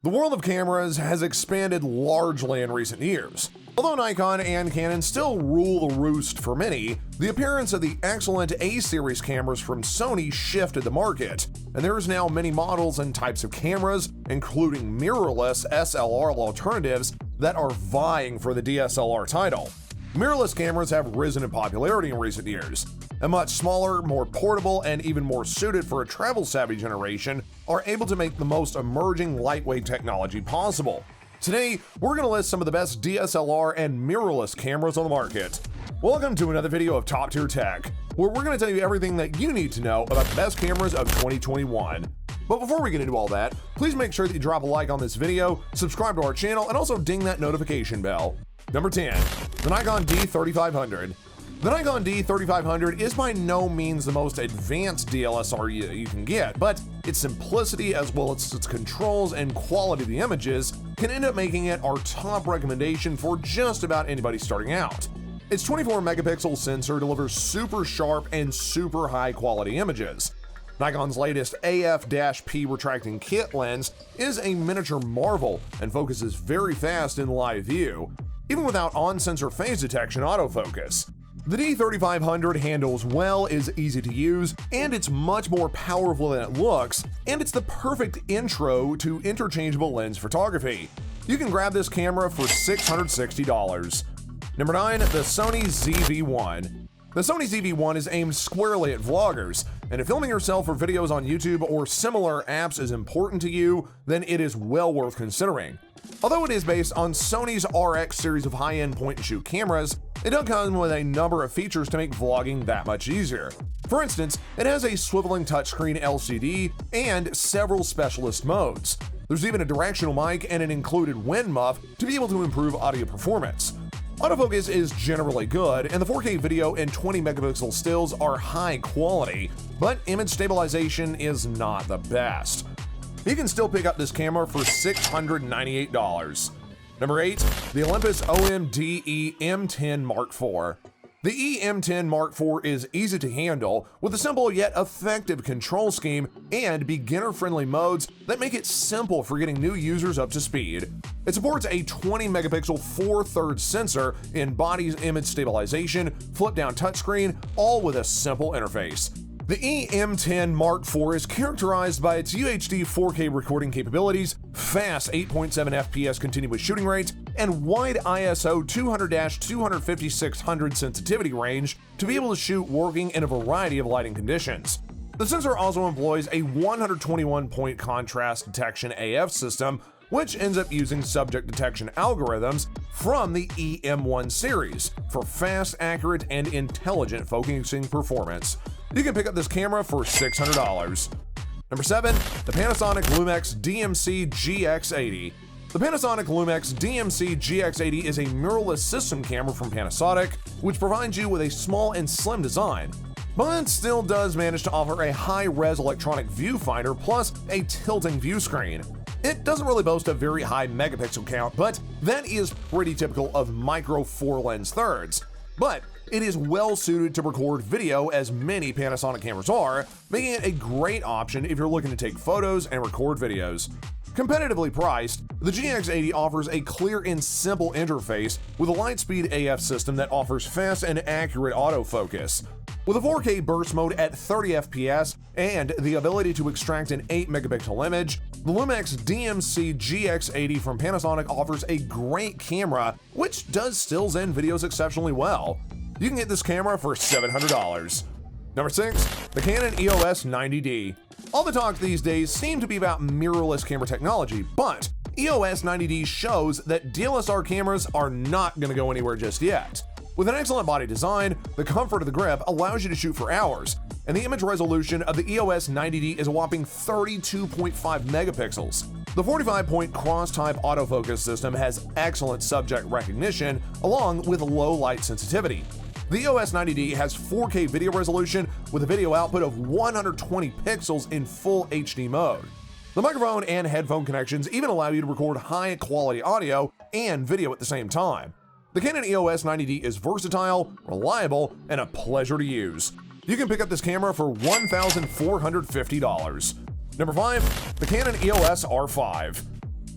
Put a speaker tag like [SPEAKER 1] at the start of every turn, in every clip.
[SPEAKER 1] The world of cameras has expanded largely in recent years. Although Nikon and Canon still rule the roost for many, the appearance of the excellent A-series cameras from Sony shifted the market, and there is now many models and types of cameras, including mirrorless SLR alternatives, that are vying for the DSLR title. Mirrorless cameras have risen in popularity in recent years. A much smaller, more portable, and even more suited for a travel-savvy generation are able to make the most emerging lightweight technology possible. Today, we're going to list some of the best DSLR and mirrorless cameras on the market. Welcome to another video of Top Tier Tech, where we're going to tell you everything that you need to know about the best cameras of 2021. But before we get into all that, please make sure that you drop a like on this video, subscribe to our channel, and also ding that notification bell. Number 10. The Nikon D3500. The Nikon D3500 is by no means the most advanced DSLR you can get, but its simplicity as well as its controls and quality of the images can end up making it our top recommendation for just about anybody starting out. Its 24 megapixel sensor delivers super sharp and super high quality images. Nikon's latest AF-P retracting kit lens is a miniature marvel and focuses very fast in live view, even without on-sensor phase detection autofocus. The D3500 handles well, is easy to use, and it's much more powerful than it looks, and it's the perfect intro to interchangeable lens photography. You can grab this camera for $660. Number 9. The Sony ZV1. The Sony ZV1 is aimed squarely at vloggers, and if filming yourself for videos on YouTube or similar apps is important to you, then it is well worth considering. Although it is based on Sony's RX series of high-end point-and-shoot cameras, it does come with a number of features to make vlogging that much easier. For instance, it has a swiveling touchscreen LCD and several specialist modes. There's even a directional mic and an included wind muff to be able to improve audio performance. Autofocus is generally good, and the 4K video and 20 megapixel stills are high quality, but image stabilization is not the best. You can still pick up this camera for $698. Number 8. The Olympus OMD EM10 Mark IV. The EM10 Mark IV is easy to handle with a simple yet effective control scheme and beginner-friendly modes that make it simple for getting new users up to speed. It supports a 20 megapixel 4/3 sensor in body image stabilization, flip-down touchscreen, all with a simple interface. The EM10 Mark IV is characterized by its UHD 4K recording capabilities, fast 8.7 FPS continuous shooting rate, and wide ISO 200-25600 sensitivity range to be able to shoot working in a variety of lighting conditions. The sensor also employs a 121-point contrast detection AF system, which ends up using subject detection algorithms from the EM1 series for fast, accurate, and intelligent focusing performance. You can pick up this camera for $600. Number 7. The Panasonic Lumix DMC GX80. The Panasonic Lumix DMC GX80 is a mirrorless system camera from Panasonic, which provides you with a small and slim design, but still does manage to offer a high-res electronic viewfinder plus a tilting view screen. It doesn't really boast a very high megapixel count, but that is pretty typical of micro 4-lens thirds. But it is well suited to record video, as many Panasonic cameras are, making it a great option if you're looking to take photos and record videos. Competitively priced, the GX80 offers a clear and simple interface with a Lightspeed AF system that offers fast and accurate autofocus. With a 4K burst mode at 30 FPS and the ability to extract an 8 megapixel image, the Lumix DMC GX80 from Panasonic offers a great camera which does stills and videos exceptionally well. You can get this camera for $700. Number 6. The Canon EOS 90D. All the talk these days seem to be about mirrorless camera technology, but EOS 90D shows that DSLR cameras are not going to go anywhere just yet. With an excellent body design, the comfort of the grip allows you to shoot for hours, and the image resolution of the EOS 90D is a whopping 32.5 megapixels. The 45-point cross-type autofocus system has excellent subject recognition along with low light sensitivity. The EOS 90D has 4K video resolution with a video output of 120 pixels in full HD mode. The microphone and headphone connections even allow you to record high-quality audio and video at the same time. The Canon EOS 90D is versatile, reliable, and a pleasure to use. You can pick up this camera for $1,450. Number 5. The Canon EOS R5.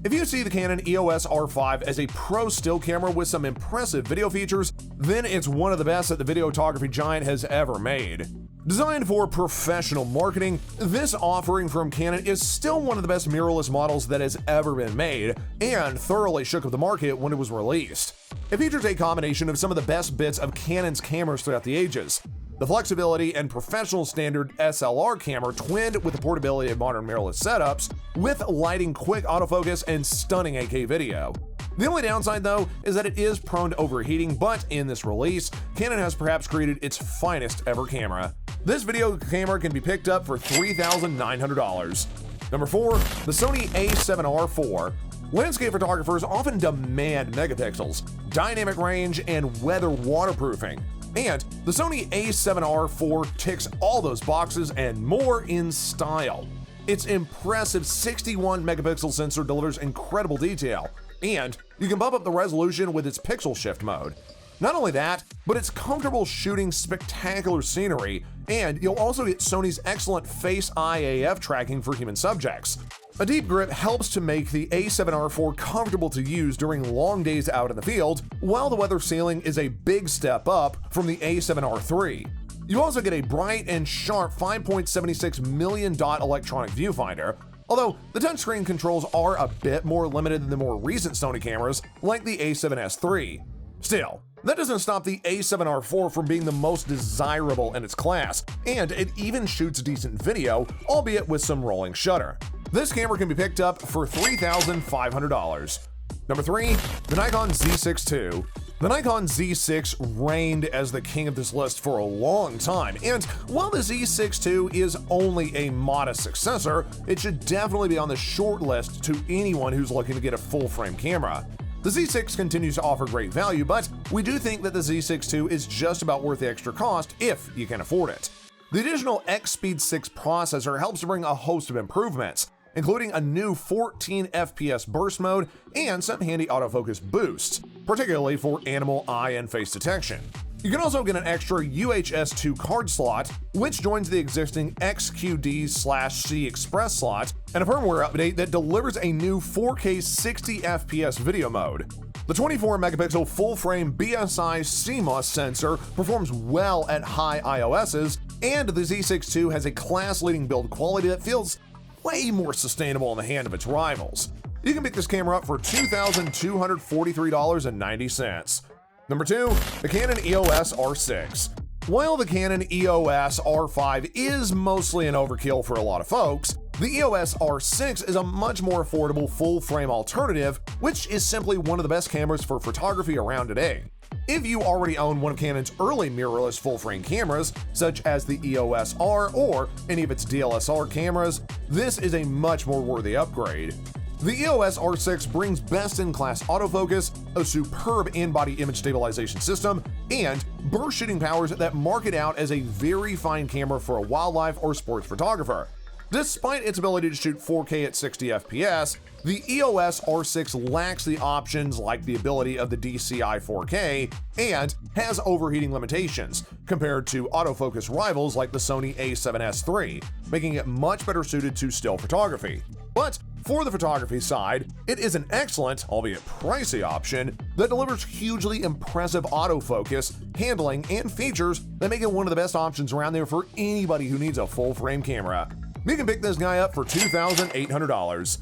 [SPEAKER 1] If you see the Canon EOS R5 as a pro still camera with some impressive video features, then it's one of the best that the videography giant has ever made. Designed for professional marketing, this offering from Canon is still one of the best mirrorless models that has ever been made, and thoroughly shook up the market when it was released. It features a combination of some of the best bits of Canon's cameras throughout the ages. The flexibility and professional standard SLR camera twinned with the portability of modern mirrorless setups, with lighting, quick autofocus, and stunning 8K video. The only downside, though, is that it is prone to overheating, but in this release, Canon has perhaps created its finest ever camera. This video camera can be picked up for $3,900. Number 4. The Sony A7R IV. Landscape photographers often demand megapixels, dynamic range, and weather waterproofing. And the Sony A7R IV ticks all those boxes and more in style. Its impressive 61 megapixel sensor delivers incredible detail, and you can bump up the resolution with its pixel shift mode. Not only that, but it's comfortable shooting spectacular scenery, and you'll also get Sony's excellent Face Eye AF tracking for human subjects. A deep grip helps to make the A7R IV comfortable to use during long days out in the field, while the weather sealing is a big step up from the A7R III. You also get a bright and sharp 5.76 million dot electronic viewfinder, although the touchscreen controls are a bit more limited than the more recent Sony cameras, like the A7S III. Still, that doesn't stop the A7R IV from being the most desirable in its class, and it even shoots decent video, albeit with some rolling shutter. This camera can be picked up for $3,500. Number 3. The Nikon Z62. The Nikon Z6 reigned as the king of this list for a long time, and while the Z62 is only a modest successor, it should definitely be on the short list to anyone who's looking to get a full-frame camera. The Z6 continues to offer great value, but we do think that the Z62 is just about worth the extra cost if you can afford it. The additional X-Speed 6 processor helps to bring a host of improvements, including a new 14 FPS burst mode and some handy autofocus boosts, particularly for animal eye and face detection. You can also get an extra UHS-2 card slot, which joins the existing XQD/C Express slot, and a firmware update that delivers a new 4K 60 FPS video mode. The 24 megapixel full-frame BSI CMOS sensor performs well at high IOSs, and the Z62 has a class-leading build quality that feels way more sustainable in the hand of its rivals. You can pick this camera up for $2,243.90. Number 2. The Canon EOS R6. While the Canon EOS R5 is mostly an overkill for a lot of folks, the EOS R6 is a much more affordable full-frame alternative, which is simply one of the best cameras for photography around today. If you already own one of Canon's early mirrorless full-frame cameras, such as the EOS R or any of its DLSR cameras, this is a much more worthy upgrade. The EOS R6 brings best-in-class autofocus, a superb in-body image stabilization system, and burst shooting powers that mark it out as a very fine camera for a wildlife or sports photographer. Despite its ability to shoot 4K at 60 FPS, the EOS R6 lacks the options like the ability of the DCI 4K and has overheating limitations compared to autofocus rivals like the Sony A7S III, making it much better suited to still photography. But for the photography side, it is an excellent, albeit pricey option that delivers hugely impressive autofocus, handling, and features that make it one of the best options around there for anybody who needs a full-frame camera. You can pick this guy up for $2,800.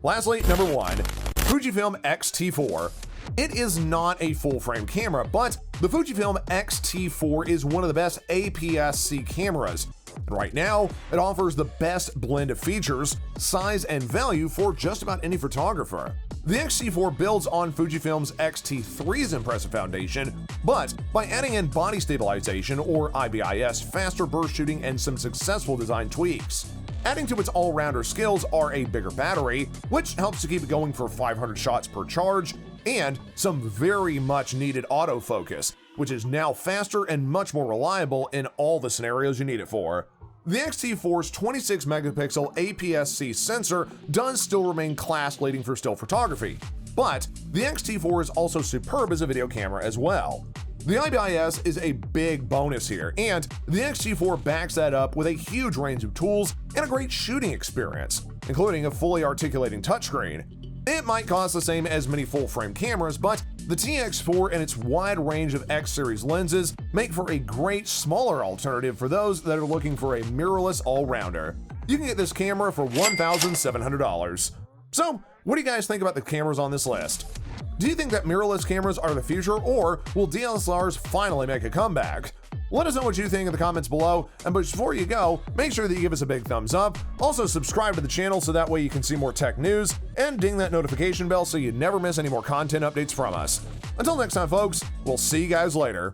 [SPEAKER 1] Lastly, number 1. Fujifilm XT4. It is not a full-frame camera, but the Fujifilm XT4 is one of the best APS-C cameras. And right now, it offers the best blend of features, size, and value for just about any photographer. The XT4 builds on Fujifilm's X-T3's impressive foundation, but by adding in body stabilization, or IBIS, faster burst shooting, and some successful design tweaks. Adding to its all-rounder skills are a bigger battery, which helps to keep it going for 500 shots per charge, and some very much needed autofocus, which is now faster and much more reliable in all the scenarios you need it for. The X-T4's 26 megapixel APS-C sensor does still remain class-leading for still photography, but the X-T4 is also superb as a video camera as well. The IBIS is a big bonus here, and the X-T4 backs that up with a huge range of tools and a great shooting experience, including a fully articulating touchscreen. It might cost the same as many full-frame cameras, but the TX4 and its wide range of X-series lenses make for a great smaller alternative for those that are looking for a mirrorless all-rounder. You can get this camera for $1,700. So, what do you guys think about the cameras on this list? Do you think that mirrorless cameras are the future, or will DSLRs finally make a comeback? Let us know what you think in the comments below, and before you go, make sure that you give us a big thumbs up. Also, subscribe to the channel so that way you can see more tech news, and ding that notification bell so you never miss any more content updates from us. Until next time, folks, we'll see you guys later.